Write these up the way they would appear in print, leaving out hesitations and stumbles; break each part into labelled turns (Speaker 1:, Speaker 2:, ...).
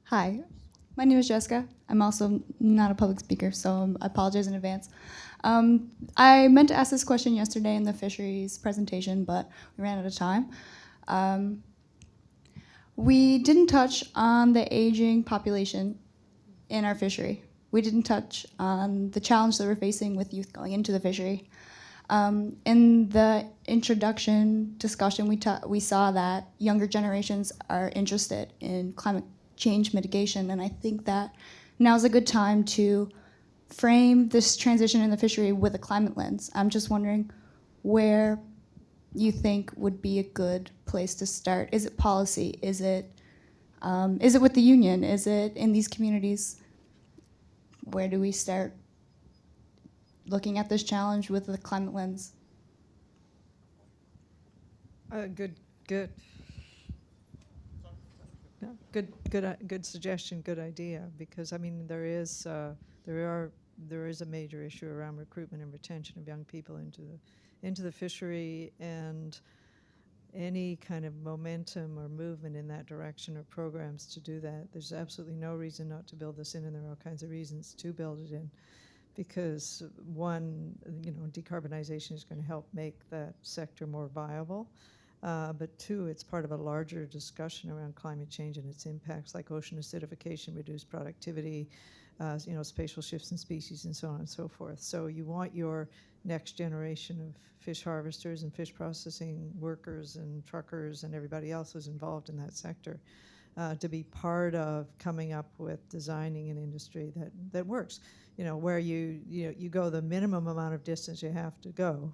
Speaker 1: Hi, my name is Jessica. I'm also not a public speaker, so I apologize in advance. I meant to ask this question yesterday in the fisheries presentation, but we ran out of time. We didn't touch on the aging population in our fishery. We didn't touch on the challenge that we're facing with youth going into the fishery. In the introduction discussion, we saw that younger generations are interested in climate change mitigation, and I think that now's a good time to frame this transition in the fishery with a climate lens. I'm just wondering where you think would be a good place to start. Is it policy? Is it with the union? Is it in these communities? Where do we start looking at this challenge with the climate lens?
Speaker 2: Good. Yeah, good suggestion, good idea. Because I mean, there is a major issue around recruitment and retention of young people into the fishery, and any kind of momentum or movement in that direction or programs to do that. There's absolutely no reason not to build this in, and there are all kinds of reasons to build it in. Because one, decarbonization is going to help make that sector more viable. But two, it's part of a larger discussion around climate change and its impacts, like ocean acidification, reduced productivity, spatial shifts in species, and so on and so forth. So you want your next generation of fish harvesters and fish processing workers and truckers and everybody else who's involved in that sector to be part of coming up with designing an industry that works. Where you go the minimum amount of distance you have to go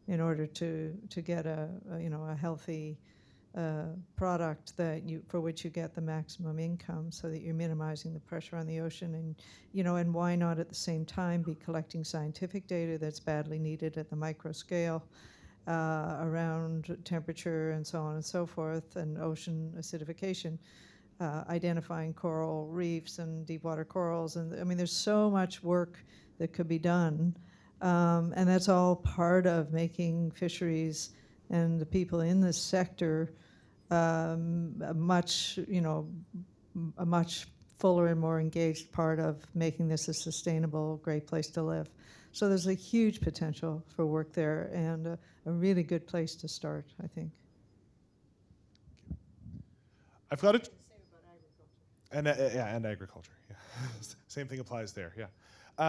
Speaker 2: in order to get a healthy product for which you get the maximum income, so that you're minimizing the pressure on the ocean. And why not at the same time be collecting scientific data that's badly needed at the micro scale around temperature and so on and so forth, and ocean acidification, identifying coral reefs and deep water corals. And I mean, there's so much work that could be done. And that's all part of making fisheries and the people in this sector a much fuller and more engaged part of making this a sustainable, great place to live. So there's a huge potential for work there, and a really good place to start, I think.
Speaker 3: I've got it. And agriculture. Yeah. Same thing applies there. Yeah.